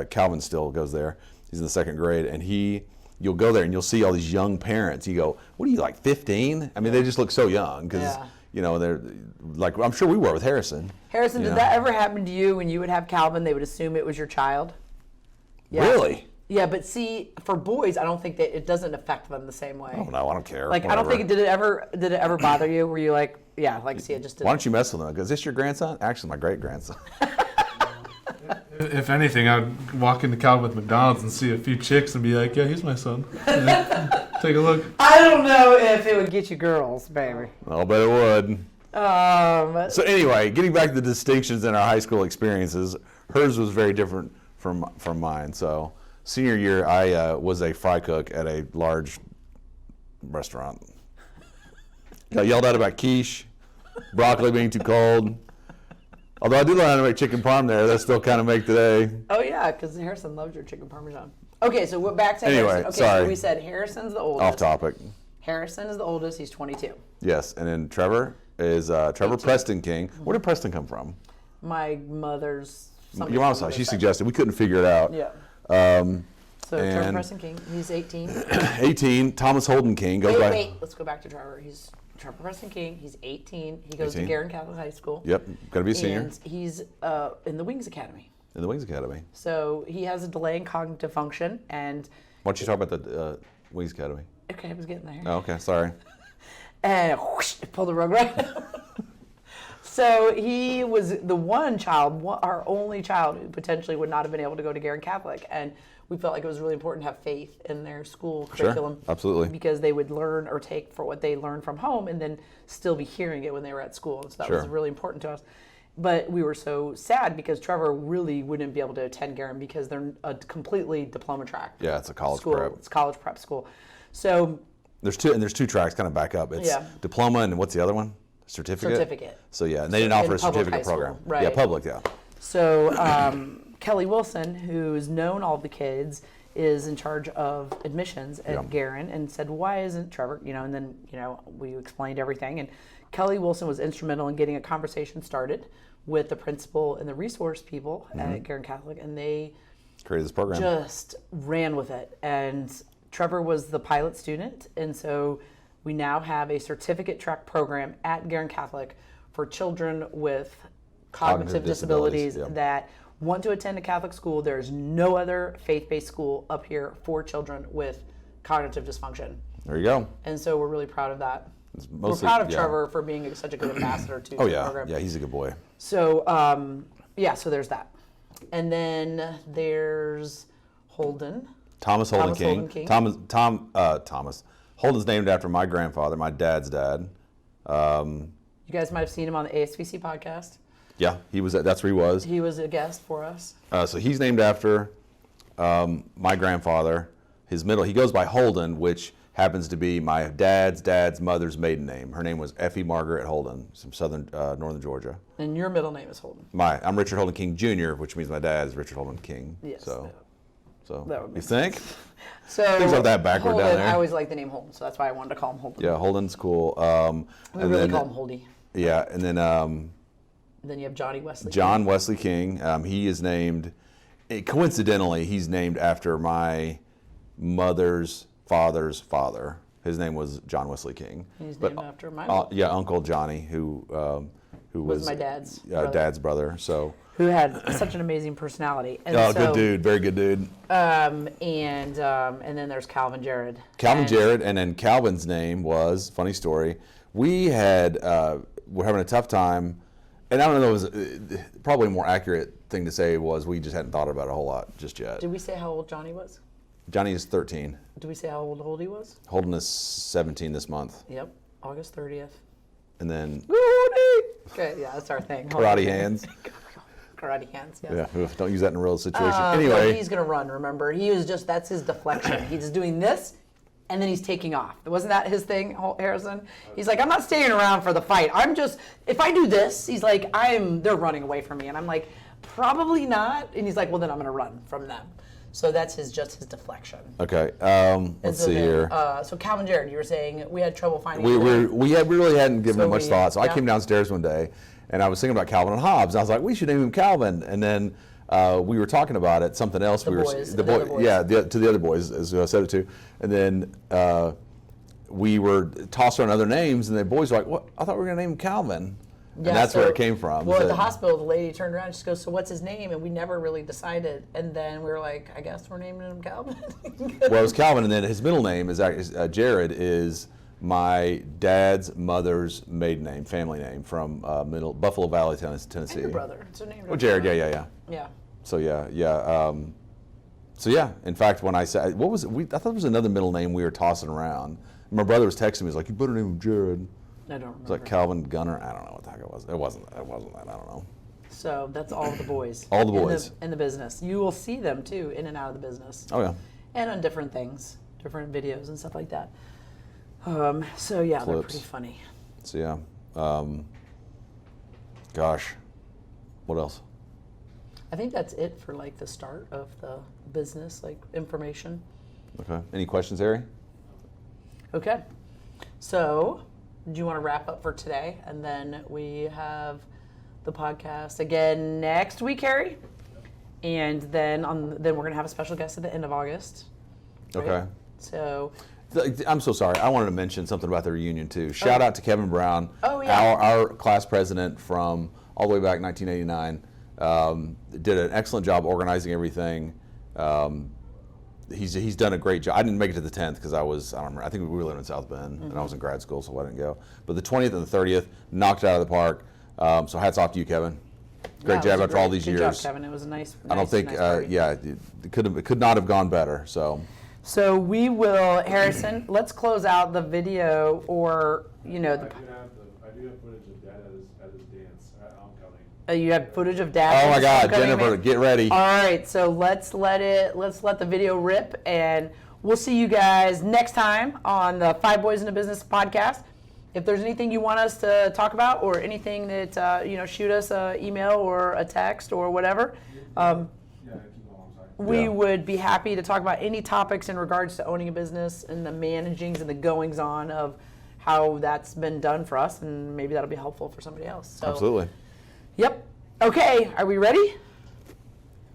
[SPEAKER 1] Calvin still goes there. He's in the 2nd grade, and you'll go there and you'll see all these young parents. You go, what are you, like 15? I mean, they just look so young because, they're like, I'm sure we were with Harrison.
[SPEAKER 2] Harrison, did that ever happen to you when you would have Calvin, they would assume it was your child? Yeah.
[SPEAKER 1] Really?
[SPEAKER 2] Yeah, but see, for boys, I don't think that it doesn't affect them the same way.
[SPEAKER 1] Oh no, I don't care.
[SPEAKER 2] Like, whatever. I don't think did it ever bother you? Were you like, see, it just didn't.
[SPEAKER 1] Why don't you mess with him? Is this your grandson? Actually, my great grandson.
[SPEAKER 4] If anything, I'd walk into Calvin with McDonald's and see a few chicks and be like, yeah, he's my son. Take a look.
[SPEAKER 2] I don't know if it would get you girls, baby.
[SPEAKER 1] I'll bet it would. So anyway, getting back to the distinctions in our high school experiences, hers was very different from mine. So senior year, I was a fry cook at a large restaurant. Got yelled at about quiche, broccoli being too cold. Although I did learn how to make chicken parm there, that still kind of make today.
[SPEAKER 2] Oh yeah, because Harrison loves your chicken parmesan. Okay, so we're back to
[SPEAKER 1] anyway,
[SPEAKER 2] Harrison. Okay,
[SPEAKER 1] sorry.
[SPEAKER 2] so we said Harrison's the oldest.
[SPEAKER 1] Off topic.
[SPEAKER 2] Harrison is the oldest. He's 22.
[SPEAKER 1] Yes, and then Trevor is Trevor Preston King. Where did Preston come from?
[SPEAKER 2] My mother's.
[SPEAKER 1] Your mom's house. She suggested. We couldn't figure it out.
[SPEAKER 2] Yeah. So Trevor Preston King, he's 18.
[SPEAKER 1] 18. Thomas Holden King.
[SPEAKER 2] Wait. Let's go back to Trevor. He's Trevor Preston King. He's 18. He goes to Garin Catholic High School.
[SPEAKER 1] Yep. Going to be a senior.
[SPEAKER 2] And he's in the Wings Academy.
[SPEAKER 1] In the Wings Academy.
[SPEAKER 2] So he has a delay in cognitive function, and.
[SPEAKER 1] Why don't you talk about the Wings Academy?
[SPEAKER 2] Okay, I was getting there.
[SPEAKER 1] Oh, okay. Sorry.
[SPEAKER 2] And whoosh, pulled the rug right out. So he was the one child, our only child, who potentially would not have been able to go to Garin Catholic. And we felt like it was really important to have faith in their school curriculum.
[SPEAKER 1] Sure, absolutely.
[SPEAKER 2] Because they would learn or take for what they learned from home and then still be hearing it when they were at school. And so that was really important to us. But we were so sad because Trevor really wouldn't be able to attend Garin because they're a completely diploma track.
[SPEAKER 1] Yeah, it's a college
[SPEAKER 2] school.
[SPEAKER 1] prep.
[SPEAKER 2] It's college prep school. So
[SPEAKER 1] there's two tracks kind of back up. It's diploma and what's the other one? Certificate. So yeah, and they didn't offer a certificate program.
[SPEAKER 2] Right.
[SPEAKER 1] Yeah, public. Yeah.
[SPEAKER 2] So Kelly Wilson, who's known all the kids, is in charge of admissions at Garin, and said, "Why isn't Trevor?" And then we explained everything, and Kelly Wilson was instrumental in getting a conversation started with the principal and the resource people at Garin Catholic, and they
[SPEAKER 1] created this program.
[SPEAKER 2] Just ran with it, and Trevor was the pilot student, and so we now have a certificate track program at Garin Catholic for children with cognitive disabilities that want to attend a Catholic school. There's no other faith-based school up here for children with cognitive dysfunction.
[SPEAKER 1] There you go.
[SPEAKER 2] And so we're really proud of that. We're proud of Trevor for being such a good ambassador to the program.
[SPEAKER 1] Yeah, he's a good boy.
[SPEAKER 2] So, so there's that. And then there's Holden.
[SPEAKER 1] Thomas King. Thomas. Holden's named after my grandfather, my dad's dad.
[SPEAKER 2] You guys might have seen him on the ASVC podcast.
[SPEAKER 1] Yeah, that's where he was.
[SPEAKER 2] He was a guest for us.
[SPEAKER 1] So he's named after my grandfather. He goes by Holden, which happens to be my dad's mother's maiden name. Her name was Effie Margaret Holden, from northern Georgia.
[SPEAKER 2] And your middle name is Holden.
[SPEAKER 1] I'm Richard Holden King Jr., which means my dad is Richard Holden King.
[SPEAKER 2] Yes.
[SPEAKER 1] So
[SPEAKER 2] that would
[SPEAKER 1] you think?
[SPEAKER 2] So
[SPEAKER 1] things aren't that backward
[SPEAKER 2] Holden,
[SPEAKER 1] down there.
[SPEAKER 2] I always like the name Holden, so that's why I wanted to call him Holden.
[SPEAKER 1] Yeah, Holden's cool.
[SPEAKER 2] We really call him Holdy.
[SPEAKER 1] Yeah, and then
[SPEAKER 2] Then you have Johnny Wesley.
[SPEAKER 1] John Wesley King. He is named, coincidentally, he's named after my mother's father's father. His name was John Wesley King.
[SPEAKER 2] He's named after my mom.
[SPEAKER 1] Yeah, Uncle Johnny, who was
[SPEAKER 2] my dad's
[SPEAKER 1] brother. So
[SPEAKER 2] who had such an amazing personality. And
[SPEAKER 1] good dude, very good dude.
[SPEAKER 2] And then there's Calvin Jared.
[SPEAKER 1] Jared, and then Calvin's name was, funny story, we were having a tough time, and I don't know, it was probably a more accurate thing to say was we just hadn't thought about it a whole lot just yet.
[SPEAKER 2] Did we say how old Johnny was?
[SPEAKER 1] Johnny is 13.
[SPEAKER 2] Did we say how old Holdy was?
[SPEAKER 1] Holden is 17 this month.
[SPEAKER 2] Yep, August 30th.
[SPEAKER 1] And then
[SPEAKER 2] Okay, yeah, that's our thing.
[SPEAKER 1] karate hands.
[SPEAKER 2] Karate hands, yes.
[SPEAKER 1] Yeah, don't use that in a real situation.
[SPEAKER 2] But
[SPEAKER 1] Anyway,
[SPEAKER 2] he's going to run, remember? That's his deflection. He's doing this, and then he's taking off. Wasn't that his thing, Harrison? He's like, I'm not staying around for the fight. If I do this, he's like, they're running away from me. And I'm like, probably not. And he's like, well, then I'm going to run from them. So that's just his deflection.
[SPEAKER 1] okay. Let's see here.
[SPEAKER 2] So Calvin Jared, you were saying we had trouble finding.
[SPEAKER 1] We really hadn't given it much thought. So I
[SPEAKER 2] yeah.
[SPEAKER 1] came downstairs one day, and I was thinking about Calvin and Hobbes. And I was like, we should name him Calvin. And then we were talking about it, something else.
[SPEAKER 2] The other boys.
[SPEAKER 1] Yeah, to the other boys, as I said it to. And then we were tossing around other names, and the boys were like, "What? I thought we were going to name him Calvin." And that's where it came from.
[SPEAKER 2] Well, at the hospital, the lady turned around and she goes, so what's his name? And we never really decided. And then we were like, I guess we're naming him Calvin.
[SPEAKER 1] Well, it was Calvin, and then his middle name is Jared, is my dad's mother's maiden name, family name, from Buffalo Valley, Tennessee.
[SPEAKER 2] And your brother. It's named
[SPEAKER 1] Well, Jared, yeah.
[SPEAKER 2] Yeah.
[SPEAKER 1] So yeah. In fact, when I said, I thought there was another middle name we were tossing around. My brother was texting me. He's like, "You better name him Jared."
[SPEAKER 2] I don't remember.
[SPEAKER 1] It's like Calvin Gunner. I don't know what the heck it was. It wasn't that. I don't know.
[SPEAKER 2] So that's all the boys.
[SPEAKER 1] All the boys.
[SPEAKER 2] In the business. You will see them, too, in and out of the business.
[SPEAKER 1] Oh, yeah.
[SPEAKER 2] And on different things, different videos and stuff like that. So, yeah,
[SPEAKER 1] Clips.
[SPEAKER 2] they're pretty funny.
[SPEAKER 1] So, yeah. Gosh. What else?
[SPEAKER 2] I think that's it for, the start of the business, information.
[SPEAKER 1] Okay. Any questions, Harry?
[SPEAKER 2] Okay. So, do you want to wrap up for today? And then we have the podcast again next week, Harry. And then we're going to have a special guest at the end of August. Right?
[SPEAKER 1] Okay.
[SPEAKER 2] So,
[SPEAKER 1] I'm so sorry. I wanted to mention something about the reunion, too. Shout out to Kevin Brown,
[SPEAKER 2] yeah.
[SPEAKER 1] our class president from all the way back 1989. Did an excellent job organizing everything. He's done a great job. I didn't make it to the 10th because I don't remember. I think we were living in South Bend, and I was in grad school, so I didn't go. But the 20th and the 30th, knocked it out of the park. So hats off to you, Kevin. Great job after all these years.
[SPEAKER 2] Good job, Kevin. It was a nice.
[SPEAKER 1] I don't think, it could not have gone better. So
[SPEAKER 2] we will, Harrison. Let's close out the video, or
[SPEAKER 3] I do have footage of Dad at his dance at homecoming.
[SPEAKER 2] you have footage of Dad.
[SPEAKER 1] Oh my God,
[SPEAKER 2] homecoming,
[SPEAKER 1] Jennifer,
[SPEAKER 2] man?
[SPEAKER 1] get ready.
[SPEAKER 2] All right, so let's let the video rip, and we'll see you guys next time on the Five Boys in a Business podcast. If there's anything you want us to talk about, or anything that shoot us an email or a text or whatever. We would be happy to talk about any topics in regards to owning a business and the managings and the goings on of how that's been done for us, and maybe that'll be helpful for somebody else. So,
[SPEAKER 1] Absolutely.
[SPEAKER 2] Yep. Okay, are we ready?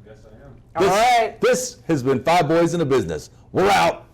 [SPEAKER 3] Yes, I am.
[SPEAKER 2] All right.
[SPEAKER 1] This has been Five Boys in a Business. We're out.